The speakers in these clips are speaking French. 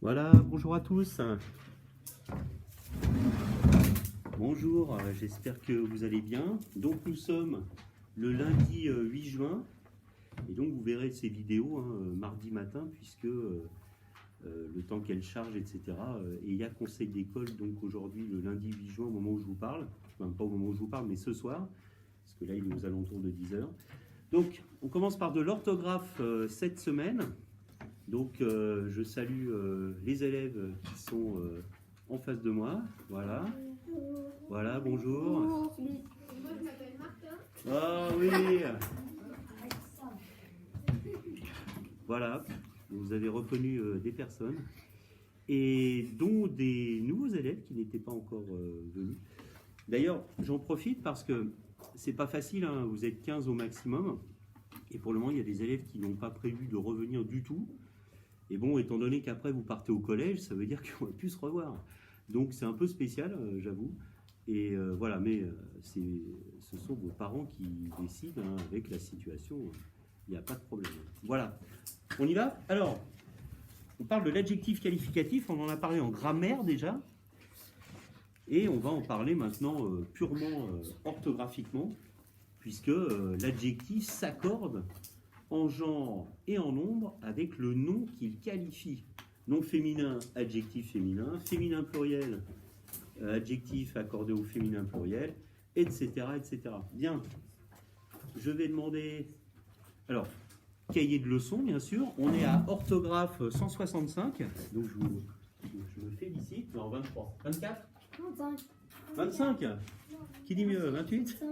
Voilà, bonjour à tous. Bonjour, j'espère que vous allez bien. Donc nous sommes le lundi 8 juin et donc vous verrez ces vidéos mardi matin puisque le temps qu'elles chargent, etc. Et il y a conseil d'école donc aujourd'hui le lundi 8 juin au moment où je vous parle, enfin pas au moment où je vous parle mais ce soir, parce que là il est aux alentours de 10 h. Donc on commence par de l'orthographe cette semaine. Donc je salue les élèves qui sont en face de moi. Voilà. Voilà, bonjour. Moi, je m'appelle Martin. Ah oui. Voilà, vous avez reconnu des personnes et dont des nouveaux élèves qui n'étaient pas encore venus. D'ailleurs, j'en profite parce que c'est pas facile, hein, vous êtes 15 au maximum et pour le moment, il y a des élèves qui n'ont pas prévu de revenir du tout. Et bon, étant donné qu'après vous partez au collège, ça veut dire qu'on va plus se revoir. Donc c'est un peu spécial, j'avoue. Et voilà, mais ce sont vos parents qui décident hein, avec la situation. Il n'y a pas de problème. Voilà. On y va? Alors, on parle de l'adjectif qualificatif. On en a parlé en grammaire déjà. Et on va en parler maintenant purement orthographiquement, puisque l'adjectif s'accorde en genre et en nombre avec le nom qu'il qualifie. Nom féminin, adjectif féminin, féminin pluriel, adjectif accordé au féminin pluriel, etc., etc. Bien, je vais demander... Alors, cahier de leçons, bien sûr. On est à orthographe 165, donc je me félicite. Non, 23. 24 25 Qui dit mieux? 28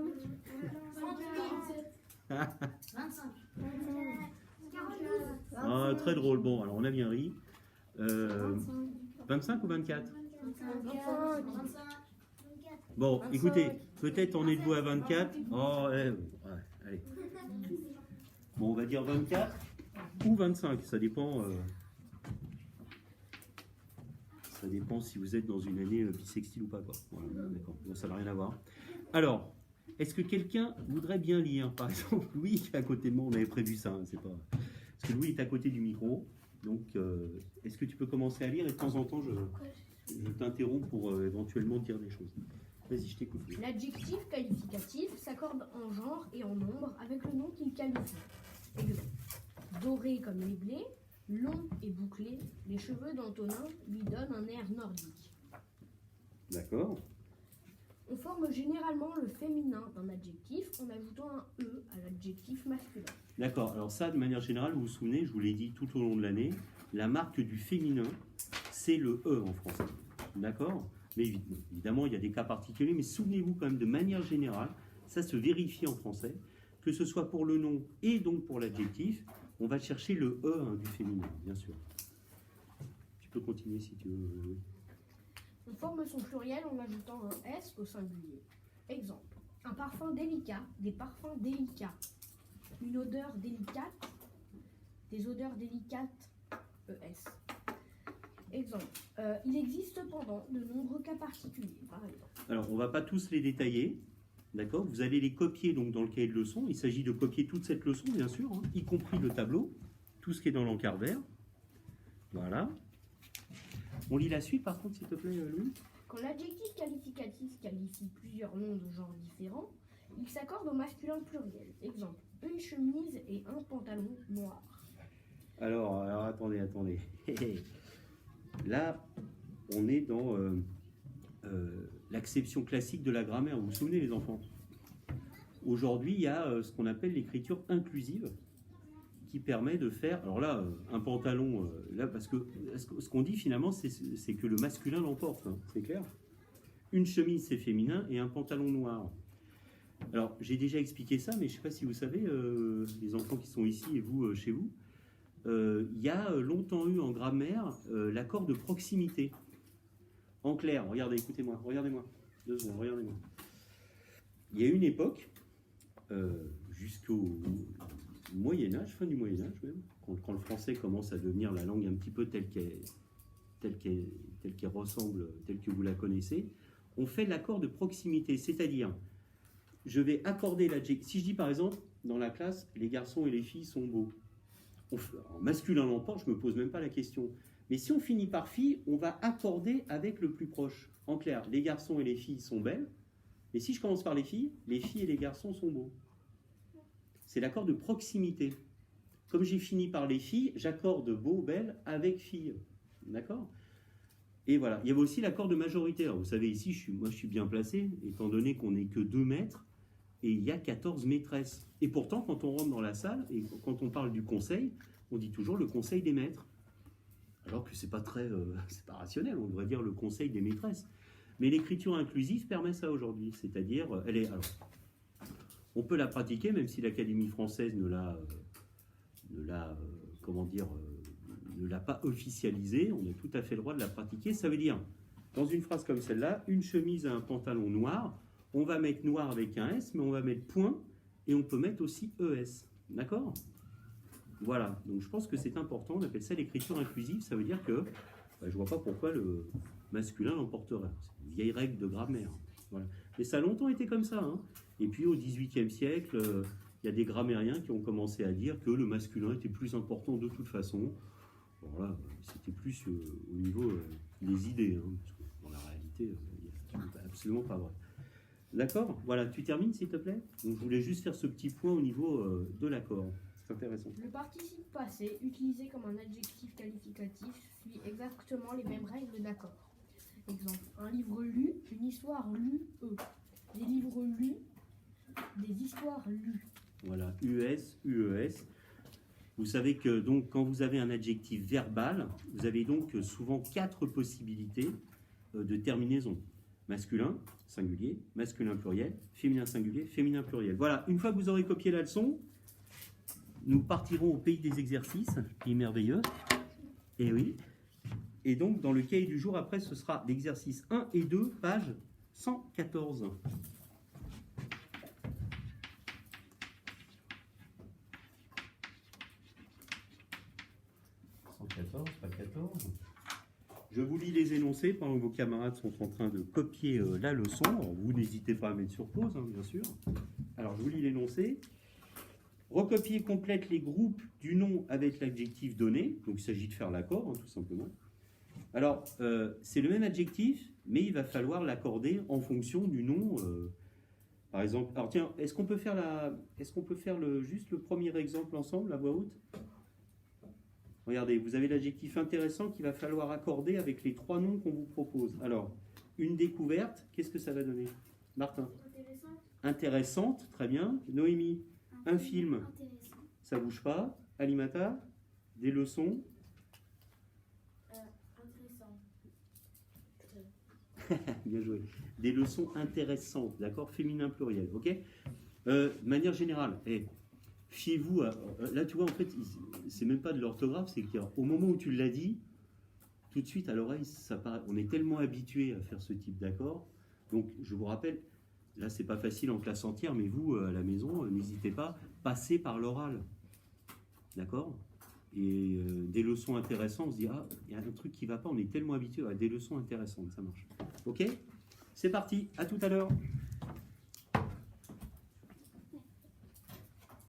Ah, très drôle. Bon, alors on a bien ri. 25 ou 24? Bon, écoutez, peut-être on est debout à 24. Oh, ouais, allez. Bon, on va dire 24 ou 25. Ça dépend. Ça dépend si vous êtes dans une année bissextile ou pas, quoi. Voilà, d'accord. Bon, ça n'a rien à voir. Alors. Est-ce que quelqu'un voudrait bien lire? Par exemple, Louis qui est à côté de moi, on avait prévu ça, hein, c'est pas... Parce que Louis est à côté du micro, donc est-ce que tu peux commencer à lire et de temps en temps je t'interromps pour éventuellement dire des choses. Vas-y, je t'écoute. L'adjectif qualificatif s'accorde en genre et en nombre avec le nom qu'il qualifie. Exemple, doré comme les blés, long et bouclé, les cheveux d'Antonin lui donnent un air nordique. D'accord. On forme généralement le féminin d'un adjectif en ajoutant un E à l'adjectif masculin. D'accord, alors ça, de manière générale, vous vous souvenez, je vous l'ai dit tout au long de l'année, la marque du féminin, c'est le E en français. D'accord? Mais évidemment, il y a des cas particuliers, mais souvenez-vous quand même, de manière générale, ça se vérifie en français, que ce soit pour le nom et donc pour l'adjectif, on va chercher le E hein, du féminin, bien sûr. Tu peux continuer si tu veux. On forme son pluriel en ajoutant un S au singulier. Exemple, un parfum délicat, des parfums délicats. Une odeur délicate, des odeurs délicates, ES. Exemple, il existe cependant de nombreux cas particuliers, par exemple. Alors, on ne va pas tous les détailler, d'accord? Vous allez les copier donc, dans le cahier de leçon. Il s'agit de copier toute cette leçon, bien sûr, hein, y compris le tableau, tout ce qui est dans l'encart vert. Voilà. On lit la suite, par contre, s'il te plaît, Louis. Quand l'adjectif qualificatif qualifie plusieurs noms de genre différents, il s'accorde au masculin pluriel. Exemple, une chemise et un pantalon noir. Alors attendez. Là, on est dans l'acception classique de la grammaire. Vous vous souvenez, les enfants? Aujourd'hui, il y a ce qu'on appelle l'écriture inclusive qui permet de faire... Alors là, un pantalon... là, parce que ce qu'on dit finalement, c'est que le masculin l'emporte. Hein, c'est clair? Une chemise, c'est féminin, et un pantalon noir. Alors, j'ai déjà expliqué ça, mais je ne sais pas si vous savez, les enfants qui sont ici et vous, chez vous, il y a longtemps eu en grammaire l'accord de proximité. En clair, regardez, écoutez-moi, regardez-moi. 2 secondes, regardez-moi. Il y a une époque, jusqu'au Moyen-Âge, fin du Moyen-Âge même, quand le français commence à devenir la langue un petit peu telle qu'elle ressemble, telle que vous la connaissez, on fait l'accord de proximité, c'est-à-dire, je vais accorder l'adjectif. Si je dis par exemple, dans la classe, les garçons et les filles sont beaux, en masculin l'emporte, je ne me pose même pas la question. Mais si on finit par fille, on va accorder avec le plus proche. En clair, les garçons et les filles sont belles. Mais si je commence par les filles et les garçons sont beaux. C'est l'accord de proximité. Comme j'ai fini par les filles, j'accorde beau, belle avec fille. D'accord? Et voilà. Il y avait aussi l'accord de majorité. Alors, vous savez, ici, moi, je suis bien placé, étant donné qu'on n'est que 2 maîtres et il y a 14 maîtresses. Et pourtant, quand on rentre dans la salle et quand on parle du conseil, on dit toujours le conseil des maîtres. Alors que c'est pas rationnel, on devrait dire le conseil des maîtresses. Mais l'écriture inclusive permet ça aujourd'hui, c'est-à-dire, on peut la pratiquer, même si l'Académie française ne l'a pas officialisée, on a tout à fait le droit de la pratiquer. Ça veut dire, dans une phrase comme celle-là, une chemise à un pantalon noir, on va mettre noir avec un S, mais on va mettre point, et on peut mettre aussi ES. D'accord ? Voilà, donc je pense que c'est important, on appelle ça l'écriture inclusive, ça veut dire que je ne vois pas pourquoi le masculin l'emporterait. C'est une vieille règle de grammaire. Voilà. Mais ça a longtemps été comme ça. Hein. Et puis au XVIIIe siècle, il y a des grammairiens qui ont commencé à dire que le masculin était plus important de toute façon. Voilà, c'était plus au niveau des idées, hein, parce que dans la réalité, c'est absolument pas vrai. D'accord ? Voilà, tu termines s'il te plaît ? Donc je voulais juste faire ce petit point au niveau de l'accord. C'est intéressant. Le participe passé, utilisé comme un adjectif qualificatif, suit exactement les mêmes règles d'accord. Exemple, un livre lu, une histoire lue, des livres lus, des histoires lues. Voilà, US, UES. Vous savez que donc quand vous avez un adjectif verbal, vous avez donc souvent 4 possibilités de terminaison. Masculin, singulier, masculin pluriel, féminin singulier, féminin pluriel. Voilà, une fois que vous aurez copié la leçon, nous partirons au pays des exercices, qui est merveilleux. Et oui. Et donc, dans le cahier du jour, après, ce sera l'exercice 1 et 2, page 114. 114, pas 14. Je vous lis les énoncés pendant que vos camarades sont en train de copier la leçon. Alors, vous n'hésitez pas à mettre sur pause, hein, bien sûr. Alors, je vous lis l'énoncé. Recopier complète les groupes du nom avec l'adjectif donné. Donc, il s'agit de faire l'accord, hein, tout simplement. Alors, c'est le même adjectif, mais il va falloir l'accorder en fonction du nom. Par exemple, alors tiens, est-ce qu'on peut faire juste le premier exemple ensemble, à voix haute ? Regardez, vous avez l'adjectif intéressant qu'il va falloir accorder avec les 3 noms qu'on vous propose. Alors, une découverte, qu'est-ce que ça va donner ? Martin ? Intéressante, très bien. Noémie ? Un film, Intéressant. ça bouge pas. Alimata, des leçons. Intéressant. Bien joué. Des leçons intéressantes, d'accord ? Féminin pluriel, ok ? De manière générale, fiez-vous à... Là, tu vois, en fait, c'est même pas de l'orthographe, c'est qu'au moment où tu l'as dit, tout de suite à l'oreille, ça paraît... on est tellement habitué à faire ce type d'accord. Donc, je vous rappelle, là, c'est pas facile en classe entière, mais vous, à la maison, n'hésitez pas, passez par l'oral. D'accord ? Et des leçons intéressantes, on se dit, ah, il y a un truc qui va pas, on est tellement habitué à des leçons intéressantes, ça marche. Ok ? C'est parti, à tout à l'heure.